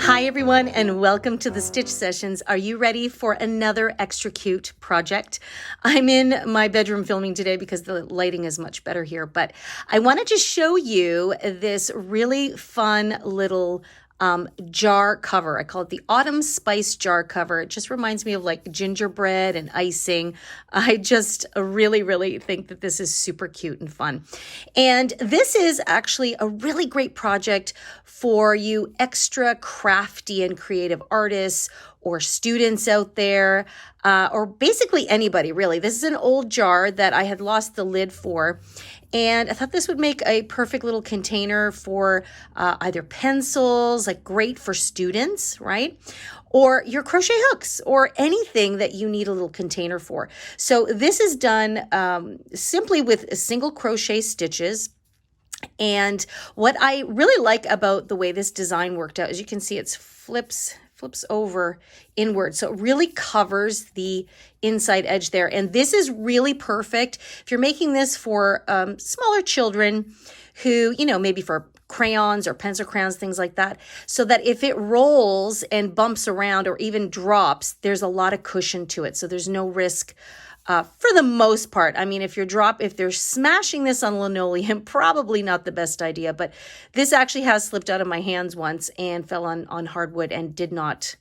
Hi everyone and welcome to the Stitch Sessions. Are you ready for another extra cute project? I'm in my bedroom filming today because the lighting is much better here, but I wanted to show you this really fun little jar cover. I call it the Autumn Spice jar cover. It just reminds me of like gingerbread and icing. I just really think that this is super cute and fun. And this is actually a really great project for you extra crafty and creative artists or students out there, or basically anybody really. This is an old jar that I had lost the lid for. And I thought this would make a perfect little container for either pencils, like great for students, right? Or your crochet hooks or anything that you need a little container for. So this is done simply with single crochet stitches. And what I really like about the way this design worked out, as you can see, it flips over inward. So it really covers the inside edge there. And this is really perfect if you're making this for smaller children who, maybe for crayons or pencil crayons, things like that, so that if it rolls and bumps around or even drops, there's a lot of cushion to it. So there's no risk for the most part. I mean, if they're smashing this on linoleum, probably not the best idea, but this actually has slipped out of my hands once and fell on hardwood and did not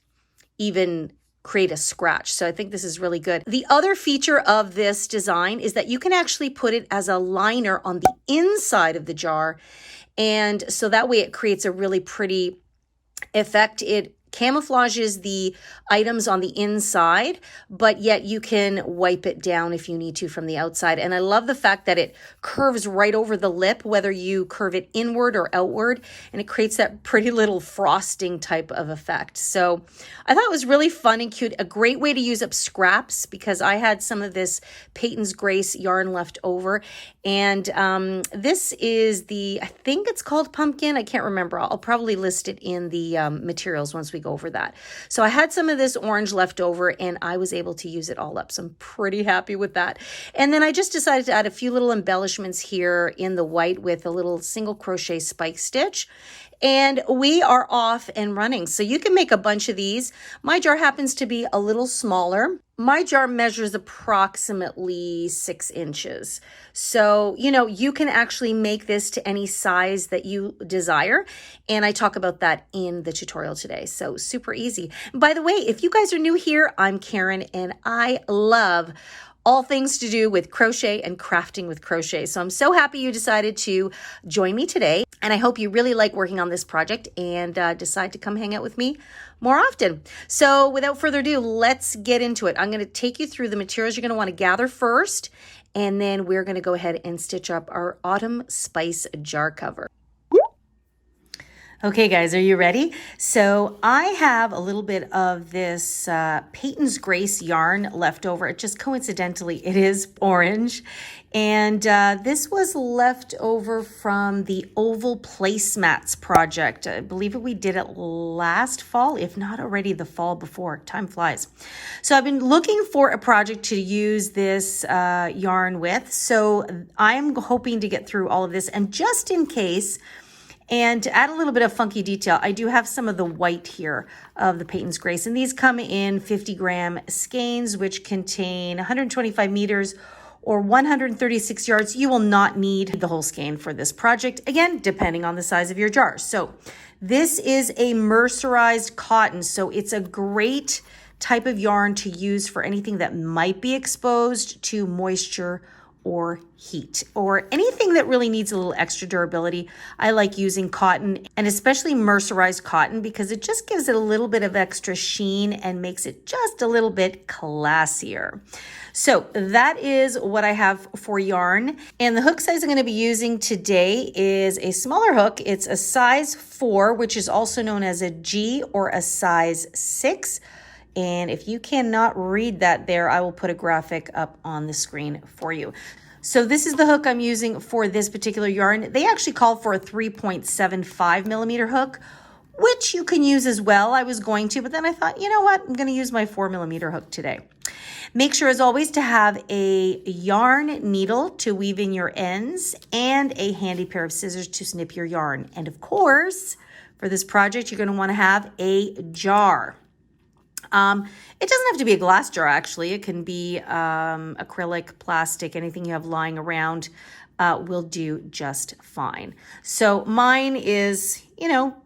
even create a scratch. So I think this is really good. The other feature of this design is that you can actually put it as a liner on the inside of the jar. And so that way it creates a really pretty effect. It camouflages the items on the inside, but yet you can wipe it down if you need to from the outside. And I love the fact that it curves right over the lip, whether you curve it inward or outward, and it creates that pretty little frosting type of effect. So I thought it was really fun and cute. A great way to use up scraps, because I had some of this Peyton's Grace yarn left over. And this is I think it's called pumpkin. I can't remember. I'll probably list it in the materials once we go over that. So I had some of this orange left over and I was able to use it all up. So I'm pretty happy with that. And then I just decided to add a few little embellishments here in the white with a little single crochet spike stitch. And we are off and running. So you can make a bunch of these. My jar happens to be a little smaller. My jar measures approximately 6 inches. So, you can actually make this to any size that you desire. And I talk about that in the tutorial today. So super easy. By the way, if you guys are new here, I'm Karen and I love all things to do with crochet and crafting with crochet. So I'm so happy you decided to join me today. And I hope you really like working on this project and decide to come hang out with me more often. So without further ado, let's get into it. I'm going to take you through the materials you're going to want to gather first. And then we're going to go ahead and stitch up our Autumn Spice jar cover. Okay, guys, are you ready? So I have a little bit of this Peyton's Grace yarn left over. It just coincidentally, it is orange. And this was left over from the Oval Placemats project. I believe we did it last fall, if not already the fall before. Time flies. So I've been looking for a project to use this yarn with. So I'm hoping to get through all of this. And just in case, and to add a little bit of funky detail, I do have some of the white here of the Peyton's Grace. And these come in 50-gram skeins, which contain 125 meters or 136 yards. You will not need the whole skein for this project. Again, depending on the size of your jar. So this is a mercerized cotton. So it's a great type of yarn to use for anything that might be exposed to moisture or heat, or anything that really needs a little extra durability. I like using cotton, and especially mercerized cotton, because it just gives it a little bit of extra sheen and makes it just a little bit classier. So that is what I have for yarn. And the hook size I'm going to be using today is a smaller hook. It's a size 4, which is also known as a G, or a size 6. And if you cannot read that there, I will put a graphic up on the screen for you. So this is the hook I'm using for this particular yarn. They actually call for a 3.75 millimeter hook, which which you can use as well. I was going to, but then I thought, you know what? I'm going to use my 4mm hook today. Make sure, as always, to have a yarn needle to weave in your ends and a handy pair of scissors to snip your yarn. And of course, for this project, you're going to want to have a jar. It doesn't have to be a glass jar, actually. It can be acrylic, plastic, anything you have lying around will do just fine. So mine is,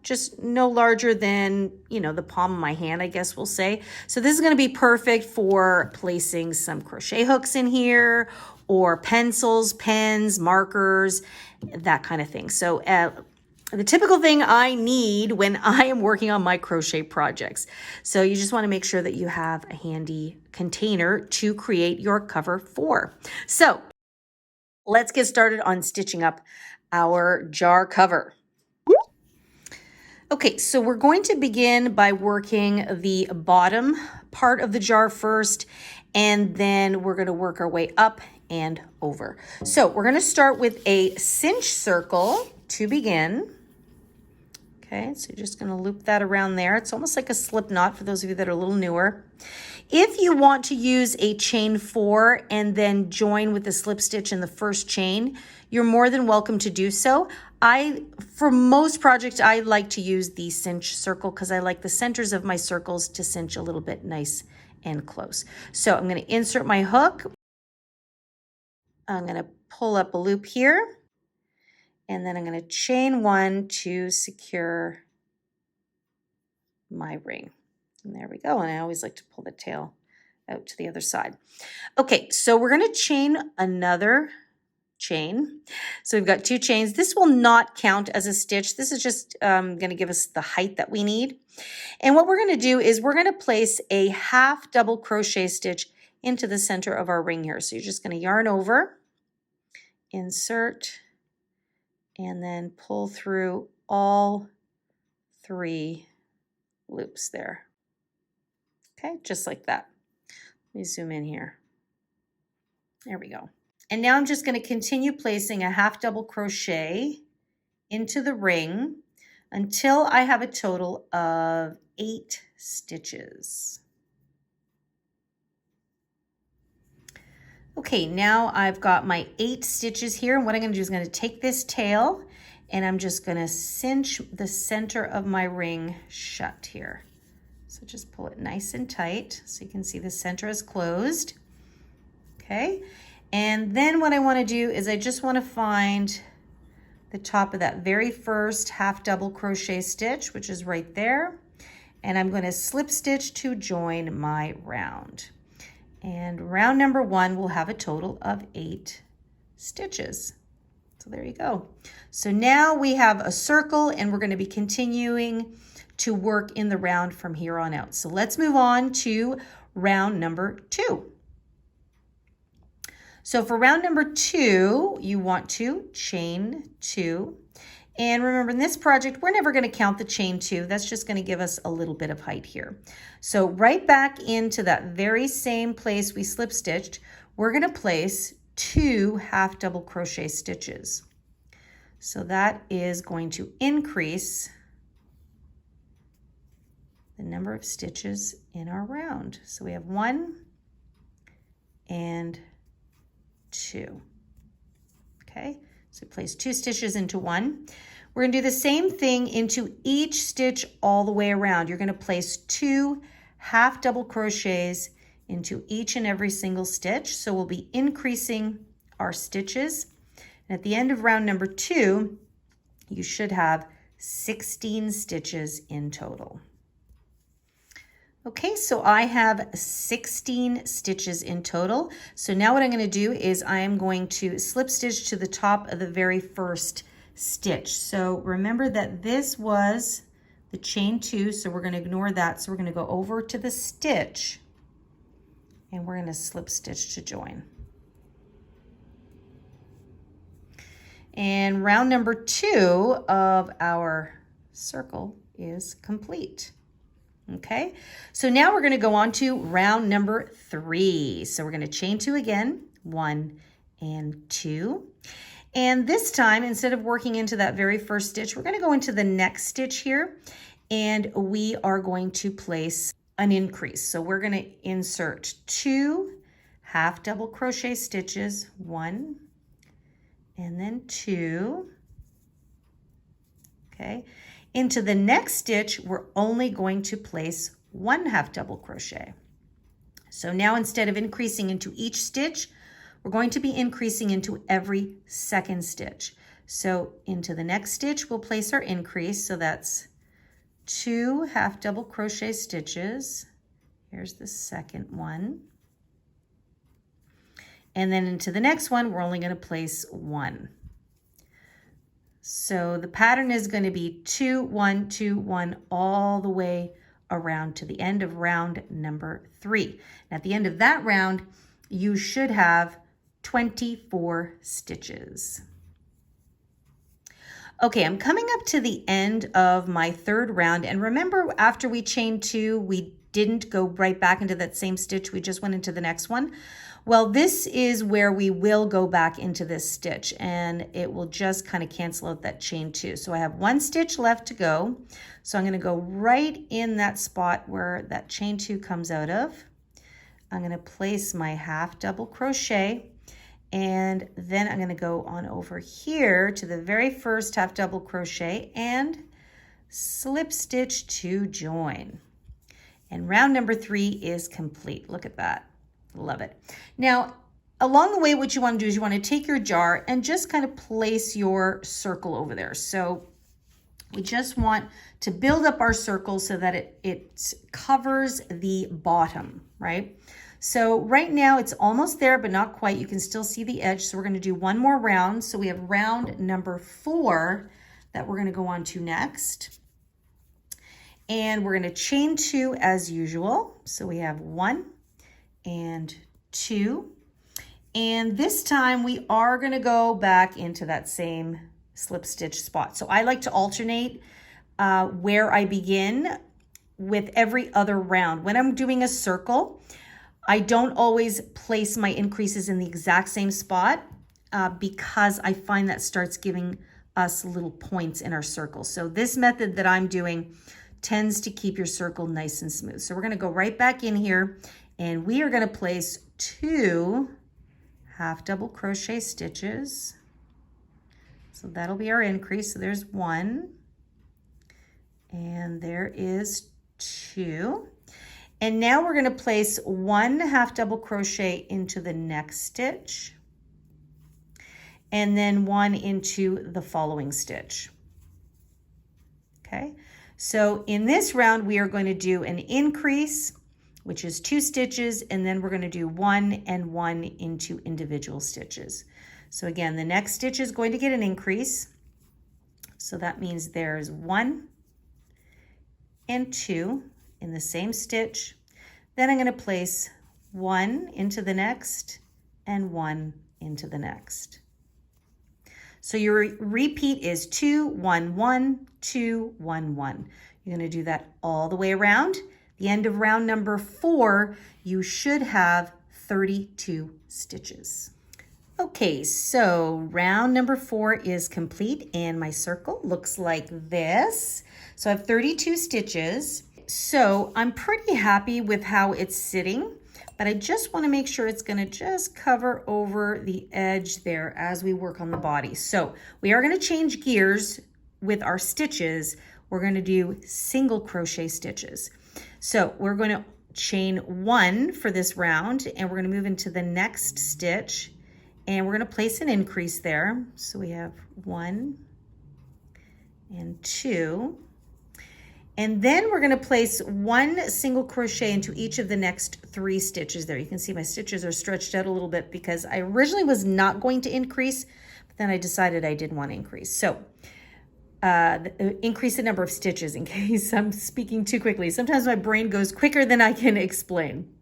just no larger than, the palm of my hand, I guess we'll say. So this is going to be perfect for placing some crochet hooks in here, or pencils, pens, markers, that kind of thing. So the typical thing I need when I am working on my crochet projects. So you just want to make sure that you have a handy container to create your cover for. So let's get started on stitching up our jar cover. Okay, so we're going to begin by working the bottom part of the jar first, and then we're going to work our way up and over. So we're going to start with a cinch circle to begin. Okay, so you're just going to loop that around there. It's almost like a slip knot for those of you that are a little newer. If you want to use a chain 4 and then join with the slip stitch in the first chain, you're more than welcome to do so. For most projects, I like to use the cinch circle because I like the centers of my circles to cinch a little bit nice and close. So I'm going to insert my hook. I'm going to pull up a loop here, and then I'm going to chain 1 to secure my ring. And there we go. And I always like to pull the tail out to the other side. Okay, so we're going to chain another chain. So we've got 2 chains. This will not count as a stitch. This is just going to give us the height that we need. And what we're going to do is we're going to place a half double crochet stitch into the center of our ring here. So you're just going to yarn over, insert, and then pull through all 3 loops there. Okay, just like that. Let me zoom in here. There we go. And now I'm just going to continue placing a half double crochet into the ring until I have a total of 8 stitches. Okay, now I've got my 8 stitches here, and what I'm going to do is going to take this tail and I'm just going to cinch the center of my ring shut here. So just pull it nice and tight so you can see the center is closed. Okay, and then what I want to do is I just want to find the top of that very first half double crochet stitch, which is right there, and I'm going to slip stitch to join my round. And round number 1 will have a total of 8 stitches. So there you go. So now we have a circle, and we're going to be continuing to work in the round from here on out. So let's move on to round number 2. So for round number 2, you want to chain 2. And remember, in this project, we're never going to count the chain 2. That's just going to give us a little bit of height here. So right back into that very same place we slip stitched, we're going to place 2 half double crochet stitches. So that is going to increase the number of stitches in our round. So we have 1 and 2. Okay, so place 2 stitches into 1. We're going to do the same thing into each stitch all the way around. You're going to place 2 half double crochets into each and every single stitch. So we'll be increasing our stitches. And at the end of round number 2, you should have 16 stitches in total. Okay, so I have 16 stitches in total. So now what I'm going to do is I am going to slip stitch to the top of the very first stitch. So remember that this was the chain 2, so we're going to ignore that. So we're going to go over to the stitch and we're going to slip stitch to join. And round number 2 of our circle is complete. Okay, so now we're going to go on to round number 3. So we're going to chain 2 again, 1 and 2. And this time, instead of working into that very first stitch, we're going to go into the next stitch here. and we are going to place an increase. So we're going to insert 2 half double crochet stitches, 1 and then 2. Okay, into the next stitch, we're only going to place 1 half double crochet. So now instead of increasing into each stitch, we're going to be increasing into every second stitch. So into the next stitch, we'll place our increase. So that's 2 half double crochet stitches. Here's the second one. And then into the next one, we're only going to place 1. So the pattern is going to be 2, 1, 2, 1 all the way around to the end of round number 3. And at the end of that round, you should have 24 stitches. Okay, I'm coming up to the end of my 3rd round. And remember, after we chained 2, we didn't go right back into that same stitch. We just went into the next one. Well, this is where we will go back into this stitch, and it will just kind of cancel out that chain 2. So I have 1 stitch left to go. So I'm going to go right in that spot where that chain 2 comes out of. I'm going to place my half double crochet, and then I'm going to go on over here to the very first half double crochet and slip stitch to join. And round number 3 is complete. Look at that. Love it. Now, along the way, what you want to do is you want to take your jar and just kind of place your circle over there. So we just want to build up our circle so that it covers the bottom, right? So right now it's almost there, but not quite. You can still see the edge. So we're going to do 1 more round. So we have round number 4 that we're going to go on to next. And we're going to chain 2 as usual. So we have 1 and 2. And this time we are going to go back into that same slip stitch spot. So I like to alternate where I begin with every other round. When I'm doing a circle, I don't always place my increases in the exact same spot because I find that starts giving us little points in our circle. So this method that I'm doing tends to keep your circle nice and smooth. So we're going to go right back in here, and we are going to place 2 half double crochet stitches. So that'll be our increase. So there's 1, and there is 2. And now we're going to place 1 half double crochet into the next stitch, and then 1 into the following stitch. Okay, so in this round, we are going to do an increase, which is 2 stitches, and then we're going to do 1 and 1 into individual stitches. So again, the next stitch is going to get an increase. So that means there's 1 and 2 in the same stitch. Then I'm going to place 1 into the next and 1 into the next. So your repeat is 2, 1, 1, 2, 1, 1. You're going to do that all the way around. The end of round number 4, you should have 32 stitches. Okay, so round number 4 is complete, and my circle looks like this. So I have 32 stitches. So I'm pretty happy with how it's sitting, but I just want to make sure it's going to just cover over the edge there as we work on the body. So we are going to change gears with our stitches. We're going to do single crochet stitches. So we're going to chain 1 for this round, and we're going to move into the next stitch, and we're going to place an increase there. So we have 1 and 2. And then we're going to place 1 single crochet into each of the next 3 stitches there. You can see my stitches are stretched out a little bit because I originally was not going to increase, but then I decided I did want to increase. So increase the number of stitches in case I'm speaking too quickly. Sometimes my brain goes quicker than I can explain.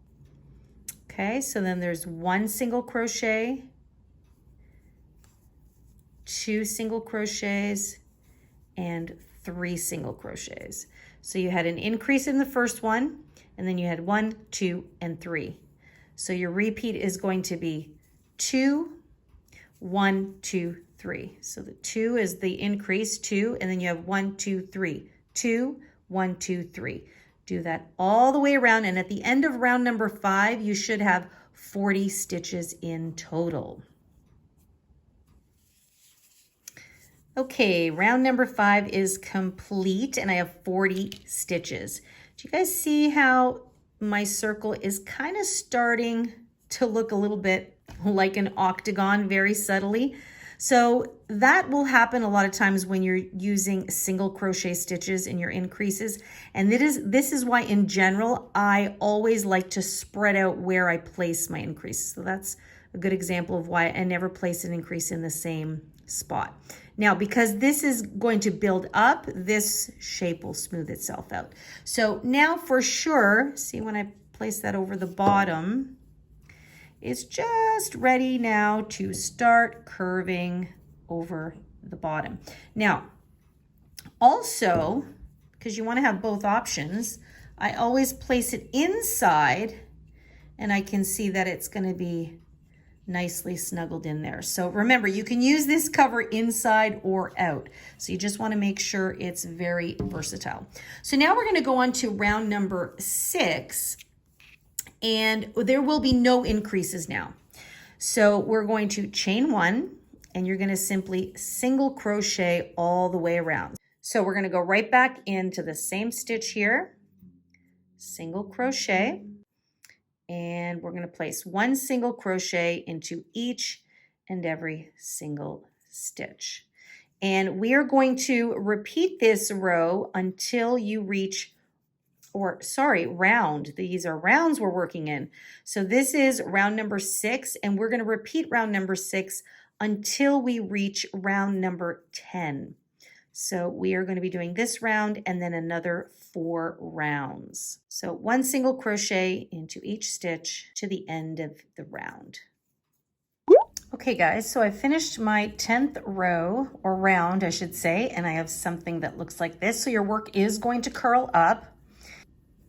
Okay, so then there's 1 single crochet, 2 single crochets, and 3 single crochets. So you had an increase in the first one, and then you had 1, 2, and 3. So your repeat is going to be 2, 1, 2, 3. So the 2 is the increase, 2, and then you have 1, 2, 3. 2, 1, 2, 3. Do that all the way around, and at the end of round number 5, you should have 40 stitches in total. Okay, round number 5 is complete, and I have 40 stitches. Do you guys see how my circle is kind of starting to look a little bit like an octagon very subtly? So that will happen a lot of times when you're using single crochet stitches in your increases. And this is why in general, I always like to spread out where I place my increases. So that's a good example of why I never place an increase in the same spot. Now, because this is going to build up, this shape will smooth itself out. So now for sure, see when I place that over the bottom, it's just ready now to start curving over the bottom. Now, also, because you want to have both options, I always place it inside, and I can see that it's going to be nicely snuggled in there. So remember, you can use this cover inside or out. So you just want to make sure it's very versatile. So now we're going to go on to round number 6. And there will be no increases now. So we're going to chain 1, and you're going to simply single crochet all the way around. So we're going to go right back into the same stitch here, single crochet, and we're going to place 1 single crochet into each and every single stitch. And we are going to repeat this row until you reach round. These are rounds we're working in. So this is round number 6, and we're going to repeat round number 6 until we reach round number 10. So we are going to be doing this round and then another 4 rounds. So 1 single crochet into each stitch to the end of the round. Okay guys, so I finished my 10th row, or round I should say, and I have something that looks like this. So your work is going to curl up.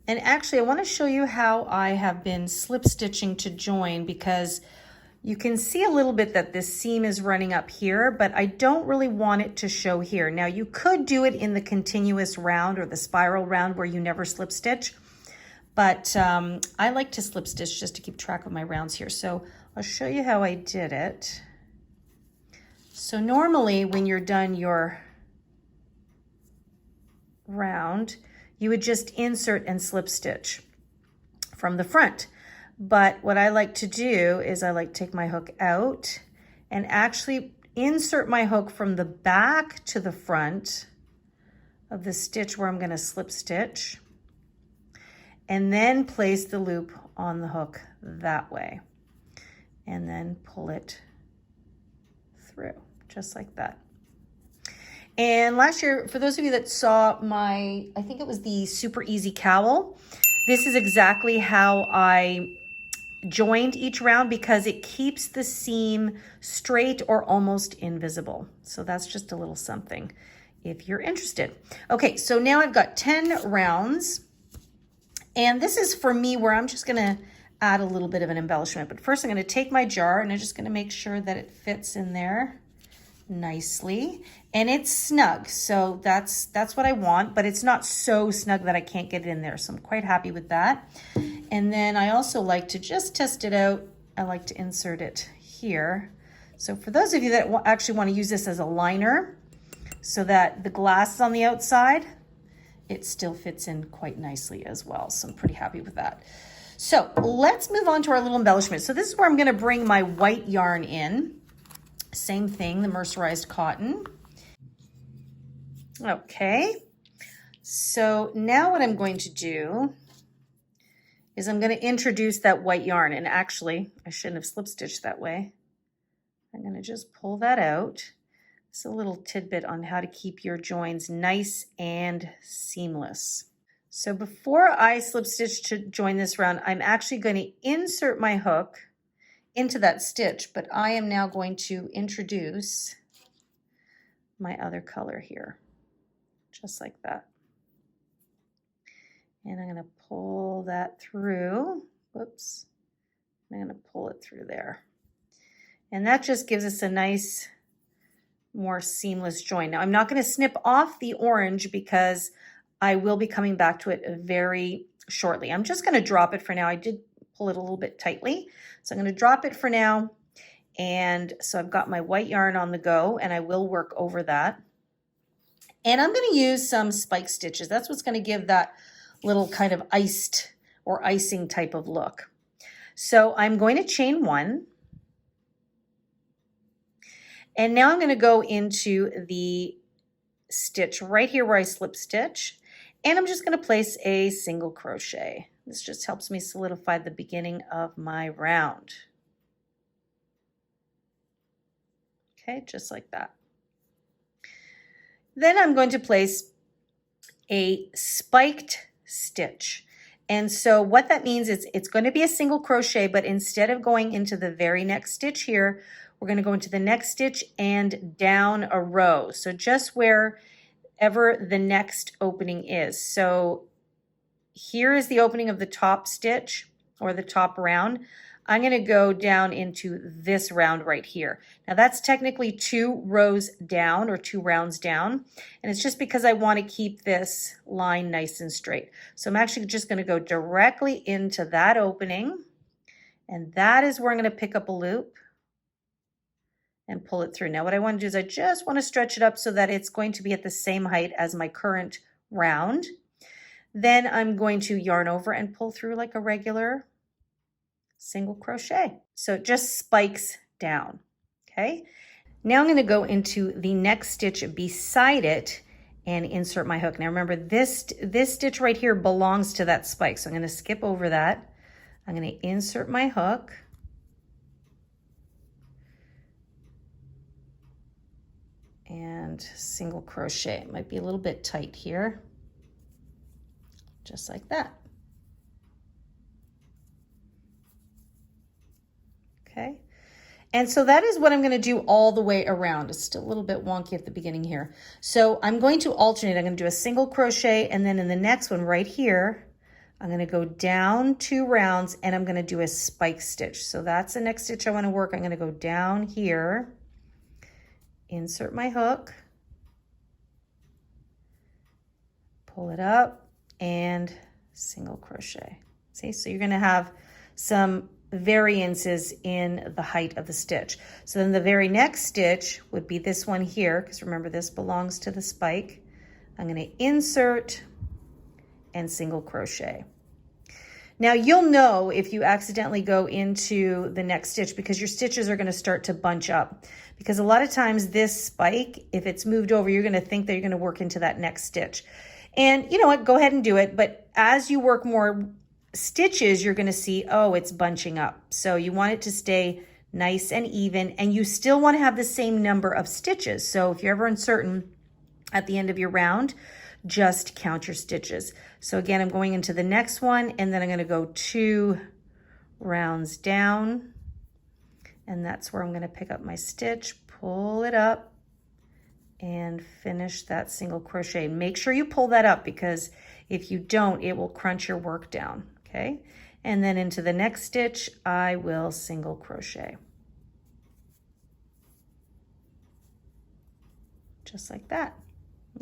And actually, I want to show you how I have been slip stitching to join, because you can see a little bit that this seam is running up here, but I don't really want it to show here. Now, you could do it in the continuous round or the spiral round where you never slip stitch, but I like to slip stitch just to keep track of my rounds here. So I'll show you how I did it. So normally when you're done your round, you would just insert and slip stitch from the front. But what I like to do is I like to take my hook out and actually insert my hook from the back to the front of the stitch where I'm going to slip stitch, and then place the loop on the hook that way, and then pull it through just like that. And last year, for those of you that saw my, I think it was the Super Easy Cowl, this is exactly how I joined each round, because it keeps the seam straight or almost invisible. So that's just a little something if you're interested. Okay, so now I've got 10 rounds, and this is for me where I'm just gonna add a little bit of an embellishment. But first I'm gonna take my jar and I'm just gonna make sure that it fits in there nicely, and it's snug, so that's what I want, but it's not so snug that I can't get it in there, so I'm quite happy with that. And then I also like to just test it out. I like to insert it here. So for those of you that actually want to use this as a liner so that the glass is on the outside, it still fits in quite nicely as well, so I'm pretty happy with that. So let's move on to our little embellishment. So this is where I'm going to bring my white yarn in. Same thing, the mercerized cotton. Okay, so now what I'm going to do is I'm going to introduce that white yarn, and actually I shouldn't have slip stitched that way. I'm going to just pull that out. It's a little tidbit on how to keep your joins nice and seamless. So before I slip stitch to join this round, I'm actually going to insert my hook into that stitch, but I am now going to introduce my other color here, just like that. And I'm going to pull that through. Whoops. I'm going to pull it through there. And that just gives us a nice, more seamless join. Now I'm not going to snip off the orange because I will be coming back to it very shortly. I'm just going to drop it for now. I did pull it a little bit tightly, so I'm going to drop it for now. And so I've got my white yarn on the go, and I will work over that. And I'm going to use some spike stitches. That's what's going to give that little kind of iced or icing type of look. So I'm going to chain one. And now I'm going to go into the stitch right here where I slip stitch. And I'm just going to place a single crochet. This just helps me solidify the beginning of my round. Okay, just like that. Then I'm going to place a spiked stitch. And so what that means is it's going to be a single crochet, but instead of going into the very next stitch here, we're going to go into the next stitch and down a row. So just wherever the next opening is. So here is the opening of the top stitch or the top round. I'm going to go down into this round right here. Now that's technically 2 rows down or 2 rounds down, and it's just because I want to keep this line nice and straight. So I'm actually just going to go directly into that opening, and that is where I'm going to pick up a loop and pull it through. Now what I want to do is I just want to stretch it up so that it's going to be at the same height as my current round. Then I'm going to yarn over and pull through like a regular single crochet. So it just spikes down, okay? Now I'm going to go into the next stitch beside it and insert my hook. Now remember, this stitch right here belongs to that spike, so I'm going to skip over that. I'm going to insert my hook. And single crochet. It might be a little bit tight here, just like that. Okay, and so that is what I'm going to do all the way around. It's still a little bit wonky at the beginning here. So I'm going to alternate. I'm going to do a single crochet, and then in the next one right here, I'm going to go down 2 rounds and I'm going to do a spike stitch. So that's the next stitch I want to work. I'm going to go down here, insert my hook, pull it up, and single crochet. See, so you're going to have some variances in the height of the stitch. So then the very next stitch would be this one here, because remember this belongs to the spike. I'm going to insert and single crochet. Now you'll know if you accidentally go into the next stitch because your stitches are going to start to bunch up, because a lot of times this spike, if it's moved over, you're going to think that you're going to work into that next stitch. And you know what, go ahead and do it, but as you work more stitches, you're going to see, oh, it's bunching up. So you want it to stay nice and even, and you still want to have the same number of stitches. So if you're ever uncertain at the end of your round, just count your stitches. So again, I'm going into the next one, and then I'm going to go 2 rounds down, and that's where I'm going to pick up my stitch, pull it up, and finish that single crochet. Make sure you pull that up, because if you don't, it will crunch your work down. Okay, and then into the next stitch, I will single crochet. Just like that.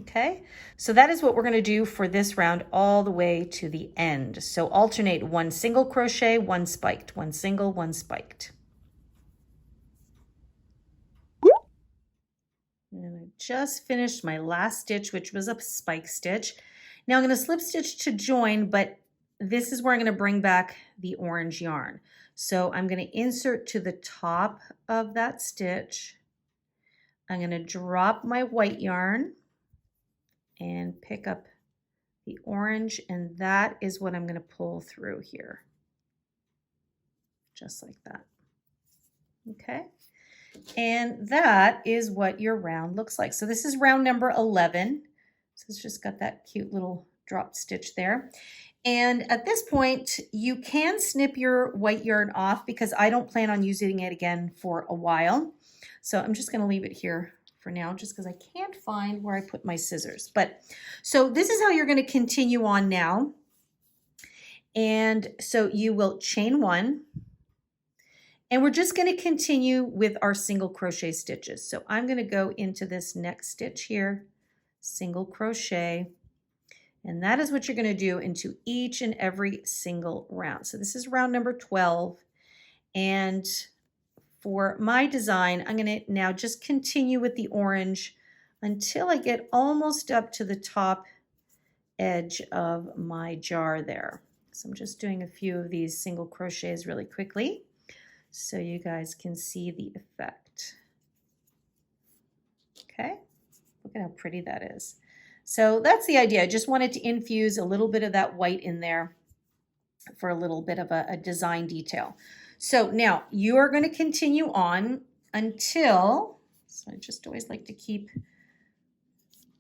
Okay, so that is what we're going to do for this round all the way to the end. So alternate 1 single crochet, 1 spiked, 1 single, 1 spiked. And I just finished my last stitch, which was a spike stitch. Now I'm going to slip stitch to join, but this is where I'm going to bring back the orange yarn. So I'm going to insert to the top of that stitch. I'm going to drop my white yarn and pick up the orange, and that is what I'm going to pull through here. Just like that. Okay. And that is what your round looks like. So this is round number 11. So it's just got that cute little drop stitch there. And at this point, you can snip your white yarn off, because I don't plan on using it again for a while. So I'm just going to leave it here for now, just because I can't find where I put my scissors. But so this is how you're going to continue on now. And so you will chain 1, and we're just going to continue with our single crochet stitches. So I'm going to go into this next stitch here, single crochet, And that is what you're going to do into each and every single round. So this is round number 12. And for my design, I'm going to now just continue with the orange until I get almost up to the top edge of my jar there. So I'm just doing a few of these single crochets really quickly so you guys can see the effect. Okay, look at how pretty that is. So that's the idea. I just wanted to infuse a little bit of that white in there for a little bit of a design detail. So now you are going to continue on until, so I just always like to keep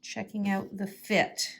checking out the fit.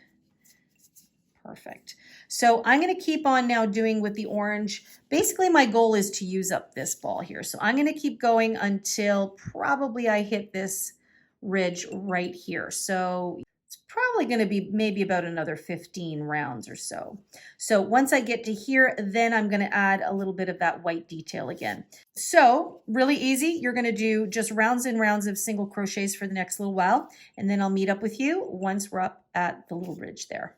Perfect. So I'm going to keep on now doing with the orange. Basically, my goal is to use up this ball here. So I'm going to keep going until probably I hit this ridge right here. So it's probably going to be maybe about another 15 rounds or so. So once I get to here, then I'm going to add a little bit of that white detail again. So really easy. You're going to do just rounds and rounds of single crochets for the next little while. And then I'll meet up with you once we're up at the little ridge there.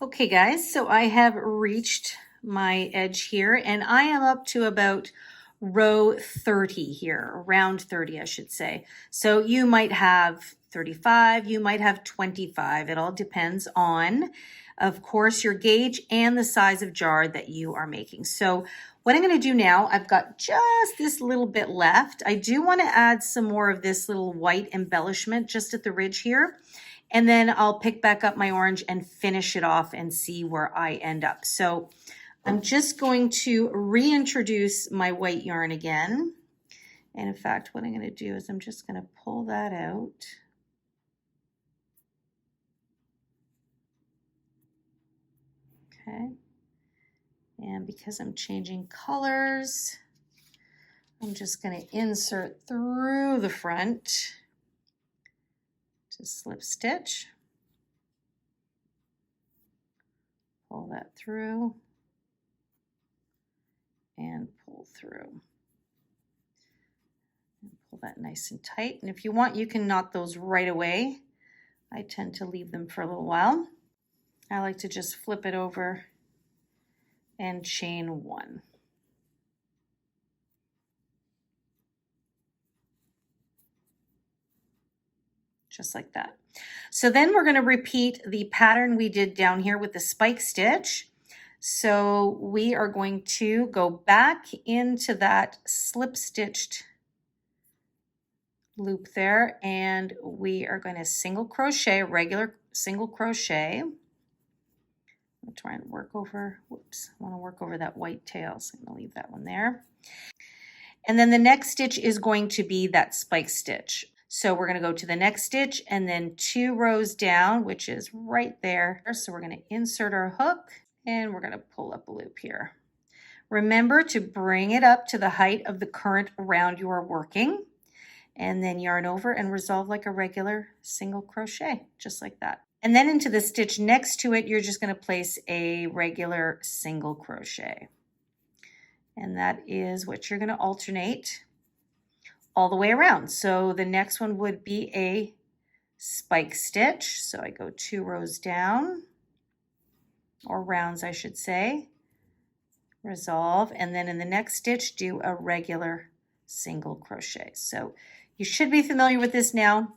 Okay guys, so I have reached my edge here and I am up to about row 30 here, round 30 I should say. So you might have 35, you might have 25. It all depends on, of course, your gauge and the size of jar that you are making. So what I'm going to do now, I've got just this little bit left. I do want to add some more of this little white embellishment just at the ridge here. And then I'll pick back up my orange and finish it off and see where I end up. So I'm just going to reintroduce my white yarn again. And in fact, what I'm going to do is I'm just going to pull that out. Okay. And because I'm changing colors, I'm just going to insert through the front. Just slip stitch, pull that through, and pull through. And pull that nice and tight. And if you want, you can knot those right away. I tend to leave them for a little while. I like to just flip it over and chain one. Just like that. So then we're going to repeat the pattern we did down here with the spike stitch. So we are going to go back into that slip stitched loop there and we are going to single crochet, regular single crochet. I'm trying to work over, whoops, I want to work over that white tail, so I'm going to leave that one there. And then the next stitch is going to be that spike stitch. So we're going to go to the next stitch and then 2 rows down, which is right there. So we're going to insert our hook and we're going to pull up a loop here. Remember to bring it up to the height of the current round you are working and then yarn over and resolve like a regular single crochet, just like that. And then into the stitch next to it, you're just going to place a regular single crochet. And that is what you're going to alternate all the way around. So the next one would be a spike stitch. So I go 2 rows down, or rounds I should say, resolve, and then in the next stitch do a regular single crochet. So you should be familiar with this now,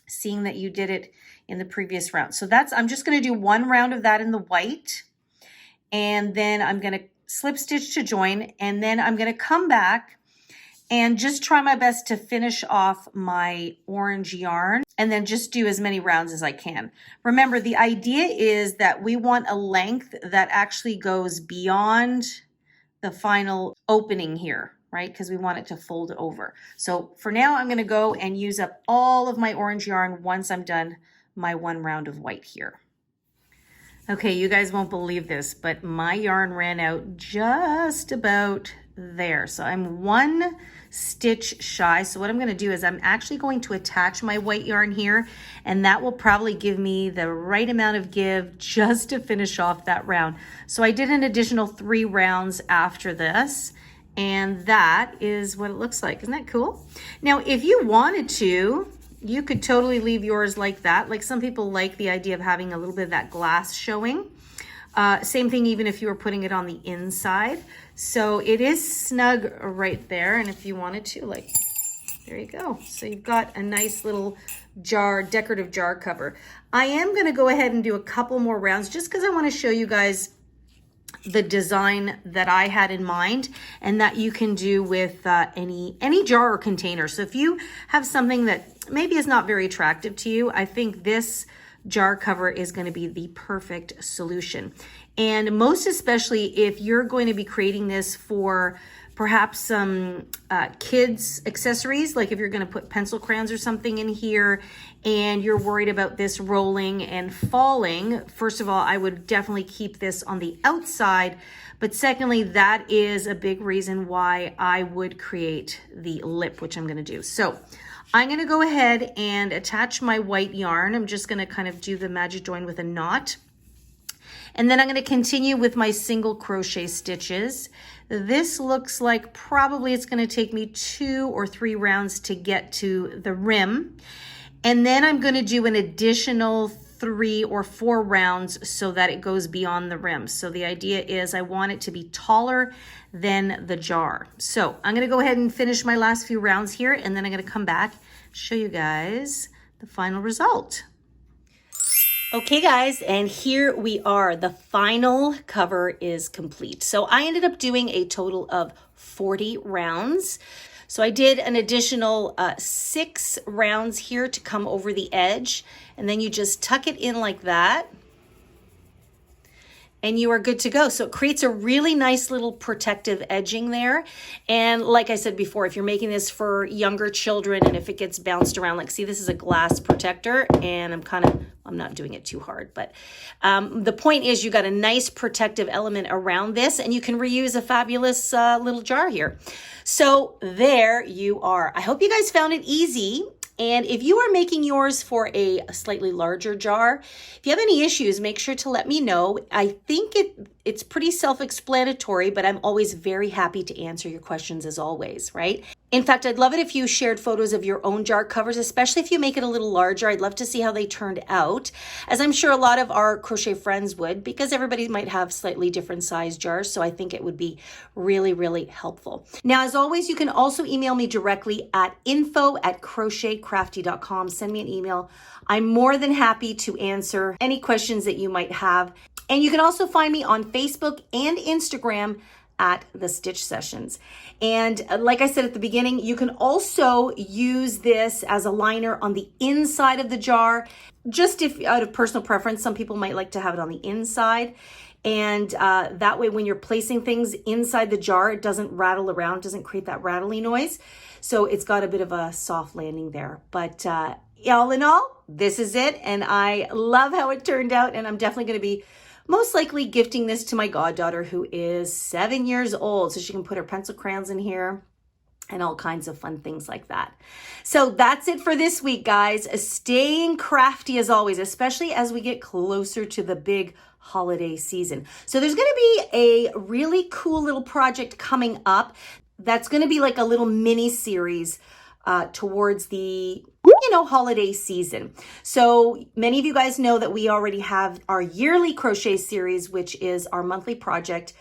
seeing that you did it in the previous round. So that's, I'm just going to do 1 round of that in the white, and then I'm going to slip stitch to join, and then I'm going to come back and just try my best to finish off my orange yarn and then just do as many rounds as I can. Remember, the idea is that we want a length that actually goes beyond the final opening here, right? Because we want it to fold over. So for now, I'm gonna go and use up all of my orange yarn once I'm done my 1 round of white here. Okay, you guys won't believe this, but my yarn ran out just about there. So I'm 1 stitch shy. So what I'm going to do is I'm actually going to attach my white yarn here, and that will probably give me the right amount of give just to finish off that round. So I did an additional 3 rounds after this, and that is what it looks like. Isn't that cool? Now, if you wanted to, You could totally leave yours like that. Like some people like the idea of having a little bit of that glass showing. Same thing even if you were putting it on the inside. So it is snug right there. And if you wanted to, like, there you go. So you've got a nice little jar, decorative jar cover. I am going to go ahead and do a couple more rounds just because I want to show you guys the design that I had in mind and that you can do with any jar or container. So if you have something that maybe is not very attractive to you, I think this jar cover is going to be the perfect solution. And most especially if you're going to be creating this for perhaps some kids accessories, like if you're going to put pencil crayons or something in here and you're worried about this rolling and falling. First of all, I would definitely keep this on the outside. But secondly, that is a big reason why I would create the lip, which I'm going to do. So I'm going to go ahead and attach my white yarn. I'm just going to kind of do the magic join with a knot. And then I'm going to continue with my single crochet stitches. This looks like probably it's going to take me 2 or 3 rounds to get to the rim. And then I'm going to do an additional 3 or 4 rounds so that it goes beyond the rim. So the idea is I want it to be taller than the jar. So I'm going to go ahead and finish my last few rounds here, and then I'm going to come back, show you guys the final result. Okay guys, and here we are. The final cover is complete. So I ended up doing a total of 40 rounds. So I did an additional 6 rounds here to come over the edge, and then you just tuck it in like that, and you are good to go. So it creates a really nice little protective edging there. And like I said before, if you're making this for younger children and if it gets bounced around, like see, this is a glass protector, and I'm not doing it too hard, but the point is you got a nice protective element around this, and you can reuse a fabulous little jar here. So there you are. I hope you guys found it easy. And if you are making yours for a slightly larger jar, if you have any issues, make sure to let me know. I think it's pretty self-explanatory, but I'm always very happy to answer your questions as always, right? In fact, I'd love it if you shared photos of your own jar covers, especially if you make it a little larger. I'd love to see how they turned out, as I'm sure a lot of our crochet friends would, because everybody might have slightly different size jars. So I think it would be really, really helpful. Now, as always, you can also email me directly at info@crochetcrafty.com. Send me an email. I'm more than happy to answer any questions that you might have. And you can also find me on Facebook and Instagram at The Stitch Sessions. And like I said at the beginning, you can also use this as a liner on the inside of the jar. Just if out of personal preference, some people might like to have it on the inside. And that way when you're placing things inside the jar, it doesn't rattle around, doesn't create that rattly noise. So it's got a bit of a soft landing there. But all in all, this is it. And I love how it turned out. And I'm definitely going to be most likely gifting this to my goddaughter, who is 7 years old, so she can put her pencil crayons in here and all kinds of fun things like that. So that's it for this week, guys. Staying crafty as always, especially as we get closer to the big holiday season. So there's going to be a really cool little project coming up that's going to be like a little mini series towards the holiday season. So many of you guys know that we already have our yearly crochet series, which is our monthly project.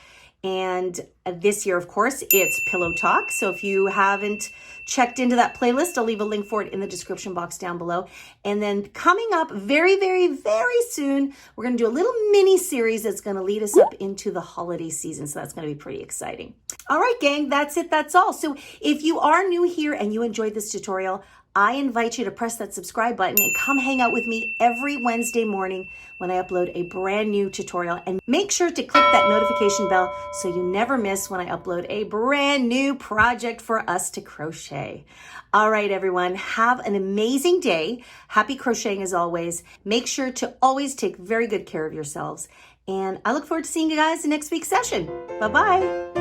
And this year, of course, it's Pillow Talk. So if you haven't checked into that playlist, I'll leave a link for it in the description box down below. And then coming up very, very, very soon, we're going to do a little mini series that's going to lead us up into the holiday season. So that's going to be pretty exciting. All right, gang, that's it. That's all. So if you are new here and you enjoyed this tutorial, I invite you to press that subscribe button and come hang out with me every Wednesday morning when I upload a brand new tutorial. And make sure to click that notification bell so you never miss when I upload a brand new project for us to crochet. All right, everyone, have an amazing day. Happy crocheting as always. Make sure to always take very good care of yourselves. And I look forward to seeing you guys in next week's session. Bye-bye.